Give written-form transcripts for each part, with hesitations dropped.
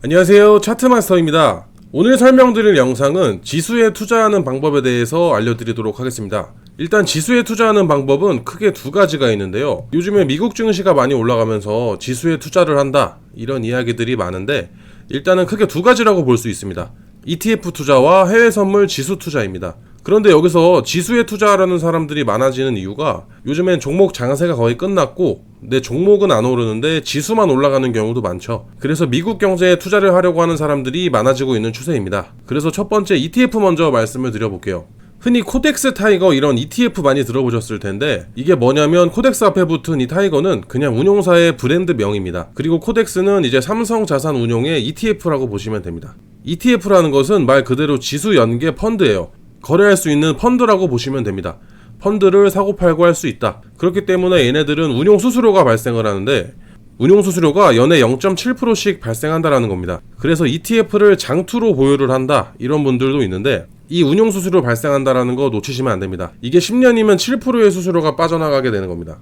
안녕하세요, 차트마스터입니다. 오늘 설명드릴 영상은 지수에 투자하는 방법에 대해서 알려드리도록 하겠습니다. 일단 지수에 투자하는 방법은 크게 두 가지가 있는데요. 요즘에 미국 증시가 많이 올라가면서 지수에 투자를 한다, 이런 이야기들이 많은데 일단은 크게 두 가지라고 볼 수 있습니다. ETF 투자와 해외 선물 지수 투자입니다. 그런데 여기서 지수에 투자하려는 사람들이 많아지는 이유가 요즘엔 종목 장세가 거의 끝났고 내 종목은 안 오르는데 지수만 올라가는 경우도 많죠. 그래서 미국 경제에 투자를 하려고 하는 사람들이 많아지고 있는 추세입니다. 그래서 첫 번째 ETF 먼저 말씀을 드려볼게요. 흔히 코덱스 타이거 이런 ETF 많이 들어보셨을 텐데 이게 뭐냐면 코덱스 앞에 붙은 이 타이거는 그냥 운용사의 브랜드명입니다. 그리고 코덱스는 이제 삼성자산운용의 ETF라고 보시면 됩니다. ETF라는 것은 말 그대로 지수 연계 펀드예요. 거래할 수 있는 펀드라고 보시면 됩니다. 펀드를 사고팔고 할 수 있다. 그렇기 때문에 얘네들은 운용 수수료가 발생을 하는데 운용 수수료가 연에 0.7%씩 발생한다라는 겁니다. 그래서 ETF를 장투로 보유를 한다, 이런 분들도 있는데 이 운용 수수료 발생한다라는 거 놓치시면 안 됩니다. 이게 10년이면 7%의 수수료가 빠져나가게 되는 겁니다.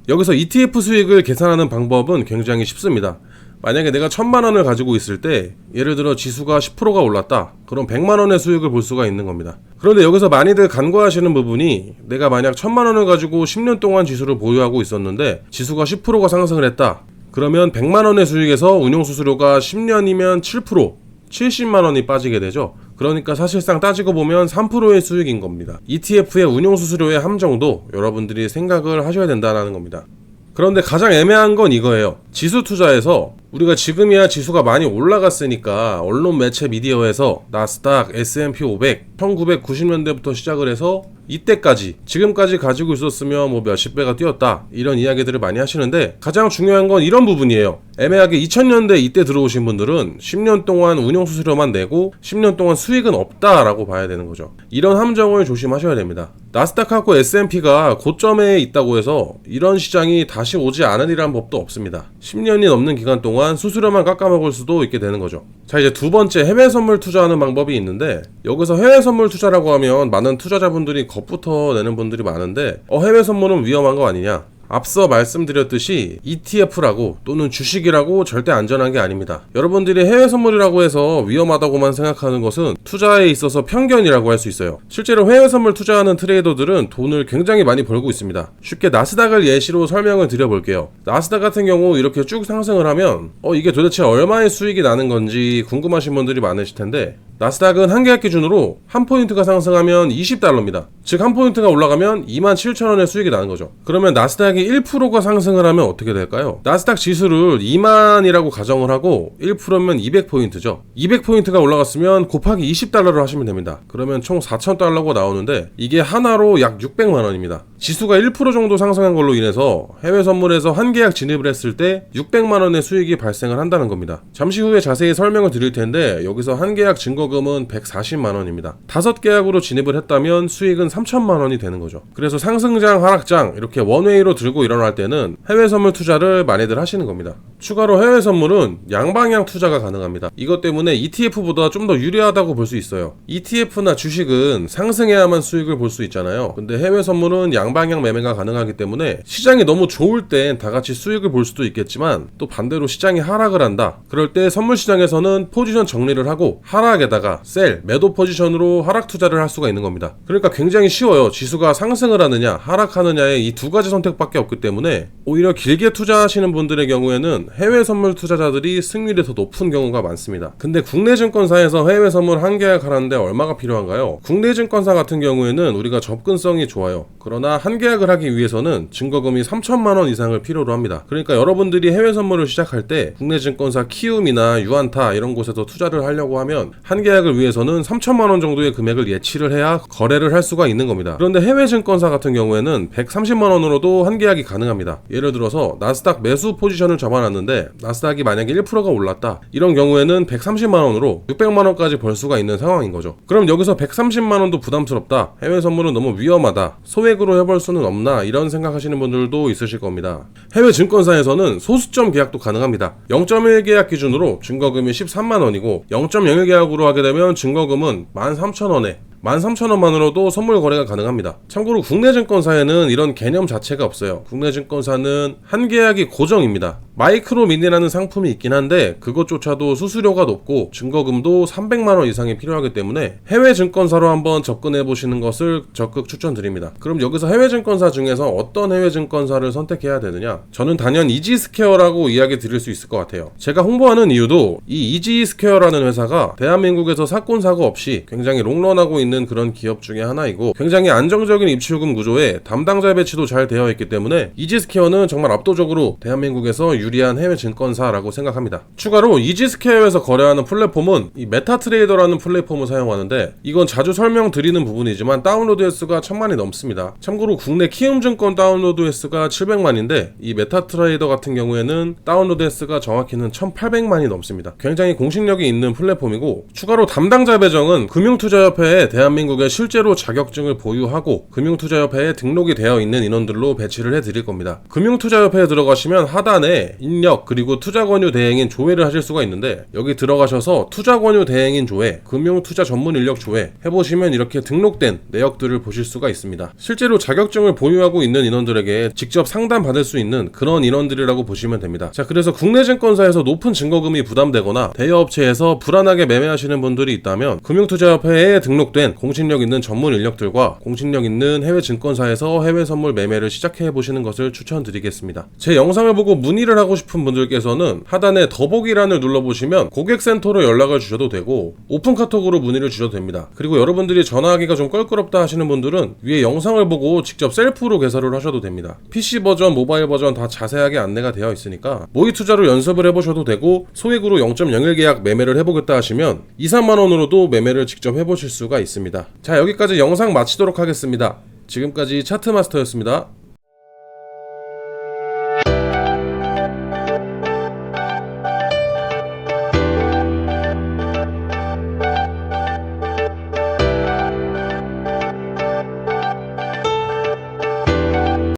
여기서 ETF 수익을 계산하는 방법은 굉장히 쉽습니다. 만약에 내가 1000만원을 가지고 있을 때 예를 들어 지수가 10%가 올랐다, 그럼 100만원의 수익을 볼 수가 있는 겁니다. 그런데 여기서 많이들 간과하시는 부분이 내가 만약 1000만원을 가지고 10년 동안 지수를 보유하고 있었는데 지수가 10%가 상승을 했다, 그러면 100만원의 수익에서 운용수수료가 10년이면 7%, 70만원이 빠지게 되죠. 그러니까 사실상 따지고 보면 3%의 수익인 겁니다. ETF의 운용수수료의 함정도 여러분들이 생각을 하셔야 된다는 겁니다. 그런데 가장 애매한 건 이거예요. 지수 투자에서 우리가 지금이야 지수가 많이 올라갔으니까 언론 매체 미디어에서 나스닥, S&P 500, 1990년대부터 시작을 해서 이때까지 지금까지 가지고 있었으면 뭐 몇십 배가 뛰었다, 이런 이야기들을 많이 하시는데 가장 중요한 건 이런 부분이에요. 애매하게 2000년대 이때 들어오신 분들은 10년 동안 운용수수료만 내고 10년 동안 수익은 없다라고 봐야 되는 거죠. 이런 함정을 조심하셔야 됩니다. 나스닥하고 S&P가 고점에 있다고 해서 이런 시장이 다시 오지 않으리란 법도 없습니다. 10년이 넘는 기간 동안 수수료만 깎아먹을 수도 있게 되는 거죠. 자, 이제 두 번째 해외 선물 투자하는 방법이 있는데 여기서 해외 선물 투자라고 하면 많은 투자자분들이 겁부터 내는 분들이 많은데 해외 선물은 위험한 거 아니냐? 앞서 말씀드렸듯이 ETF라고 또는 주식이라고 절대 안전한 게 아닙니다. 여러분들이 해외 선물이라고 해서 위험하다고만 생각하는 것은 투자에 있어서 편견이라고 할 수 있어요. 실제로 해외 선물 투자하는 트레이더들은 돈을 굉장히 많이 벌고 있습니다. 쉽게 나스닥을 예시로 설명을 드려볼게요. 나스닥 같은 경우 이렇게 쭉 상승을 하면 이게 도대체 얼마의 수익이 나는 건지 궁금하신 분들이 많으실 텐데 나스닥은 한 계약 기준으로 한 포인트가 상승하면 $20입니다. 즉 한 포인트가 올라가면 27,000원의 수익이 나는 거죠. 그러면 나스닥이 1%가 상승을 하면 어떻게 될까요? 나스닥 지수를 2만이라고 가정을 하고 1%면 200포인트죠. 200포인트가 올라갔으면 곱하기 $20를 하시면 됩니다. 그러면 총 4,000달러가 나오는데 이게 하나로 약 600만원입니다. 지수가 1% 정도 상승한 걸로 인해서 해외 선물에서 한 계약 진입을 했을 때 600만원의 수익이 발생을 한다는 겁니다. 잠시 후에 자세히 설명을 드릴 텐데 여기서 한 계약 증거금은 140만원입니다. 5계약으로 진입을 했다면 수익은 3천만원이 되는 거죠. 그래서 상승장, 하락장 이렇게 원웨이로 들고 일어날 때는 해외 선물 투자를 많이들 하시는 겁니다. 추가로 해외 선물은 양방향 투자가 가능합니다. 이것 때문에 ETF보다 좀 더 유리하다고 볼 수 있어요. ETF나 주식은 상승해야만 수익을 볼 수 있잖아요. 근데 해외 선물은 양방향 매매가 가능하기 때문에 시장이 너무 좋을 땐 다 같이 수익을 볼 수도 있겠지만 또 반대로 시장이 하락을 한다, 그럴 때 선물 시장에서는 포지션 정리를 하고 하락에다가 셀, 매도 포지션으로 하락 투자를 할 수가 있는 겁니다. 그러니까 굉장히 쉬워요. 지수가 상승을 하느냐 하락하느냐의 이 두 가지 선택밖에 없기 때문에 오히려 길게 투자하시는 분들의 경우에는 해외 선물 투자자들이 승률이 더 높은 경우가 많습니다. 근데 국내 증권사에서 해외 선물 한 계약 하는데 얼마가 필요한가요? 국내 증권사 같은 경우에는 우리가 접근성이 좋아요. 그러나 한 계약을 하기 위해서는 증거금이 3천만원 이상을 필요로 합니다. 그러니까 여러분들이 해외 선물을 시작할 때 국내 증권사 키움이나 유안타 이런 곳에서 투자를 하려고 하면 한 계약을 위해서는 3천만원 정도의 금액을 예치를 해야 거래를 할 수가 있는 겁니다. 그런데 해외 증권사 같은 경우에는 130만원으로도 한 계약이 가능합니다. 예를 들어서 나스닥 매수 포지션을 잡아놨는데 나스닥이 만약에 1%가 올랐다, 이런 경우에는 130만원으로 600만원까지 벌 수가 있는 상황인 거죠. 그럼 여기서 130만원도 부담스럽다, 해외 선물은 너무 위험하다, 소액으로 해볼 수는 없나, 이런 생각하시는 분들도 있으실 겁니다. 해외 증권사에서는 소수점 계약도 가능합니다. 0.1 계약 기준으로 증거금이 13만원이고 0.01 계약으로 하게 되면 증거금은 13,000원에 13,000원만으로도 선물 거래가 가능합니다. 참고로 국내 증권사에는 이런 개념 자체가 없어요. 국내 증권사는 한 계약이 고정입니다. 마이크로 미니라는 상품이 있긴 한데 그것조차도 수수료가 높고 증거금도 300만원 이상이 필요하기 때문에 해외 증권사로 한번 접근해 보시는 것을 적극 추천드립니다. 그럼 여기서 해외 증권사 중에서 어떤 해외 증권사를 선택해야 되느냐? 저는 단연 이지스퀘어라고 이야기 드릴 수 있을 것 같아요. 제가 홍보하는 이유도 이 이지스퀘어라는 회사가 대한민국에서 사건 사고 없이 굉장히 롱런하고 있는 그런 기업 중에 하나이고 굉장히 안정적인 입출금 구조에 담당자 배치도 잘 되어 있기 때문에 이지스퀘어는 정말 압도적으로 대한민국에서 유리한 해외 증권사라고 생각합니다. 추가로 이지스퀘어에서 거래하는 플랫폼은 이 메타트레이더라는 플랫폼을 사용하는데 이건 자주 설명드리는 부분이지만 다운로드 횟수가 1000만이 넘습니다. 참고로 국내 키움증권 다운로드 횟수가 700만인데 이 메타트레이더 같은 경우에는 다운로드 횟수가 정확히는 1800만이 넘습니다. 굉장히 공식력이 있는 플랫폼이고 추가로 담당자 배정은 금융투자협회에 대한민국에 실제로 자격증을 보유하고 금융투자협회에 등록이 되어 있는 인원들로 배치를 해드릴 겁니다. 금융투자협회에 들어가시면 하단에 인력 그리고 투자권유 대행인 조회를 하실 수가 있는데 여기 들어가셔서 투자권유 대행인 조회, 금융투자 전문 인력 조회 해보시면 이렇게 등록된 내역들을 보실 수가 있습니다. 실제로 자격증을 보유하고 있는 인원들에게 직접 상담 받을 수 있는 그런 인원들이라고 보시면 됩니다. 자, 그래서 국내 증권사에서 높은 증거금이 부담되거나 대여업체에서 불안하게 매매하시는 분들이 있다면 금융투자협회에 등록된 공신력 있는 전문 인력들과 공신력 있는 해외 증권사에서 해외 선물 매매를 시작해 보시는 것을 추천드리겠습니다. 제 영상을 보고 문의를 하고 싶은 분들께서는 하단에 더보기란을 눌러보시면 고객센터로 연락을 주셔도 되고 오픈카톡으로 문의를 주셔도 됩니다. 그리고 여러분들이 전화하기가 좀 껄끄럽다 하시는 분들은 위에 영상을 보고 직접 셀프로 개설을 하셔도 됩니다. PC 버전, 모바일 버전 다 자세하게 안내가 되어 있으니까 모의 투자로 연습을 해보셔도 되고 소액으로 0.01 계약 매매를 해보겠다 하시면 2, 3만원으로도 매매를 직접 해보실 수가 있습니다. 자, 여기까지 영상 마치도록 하겠습니다. 지금까지 차트마스터였습니다.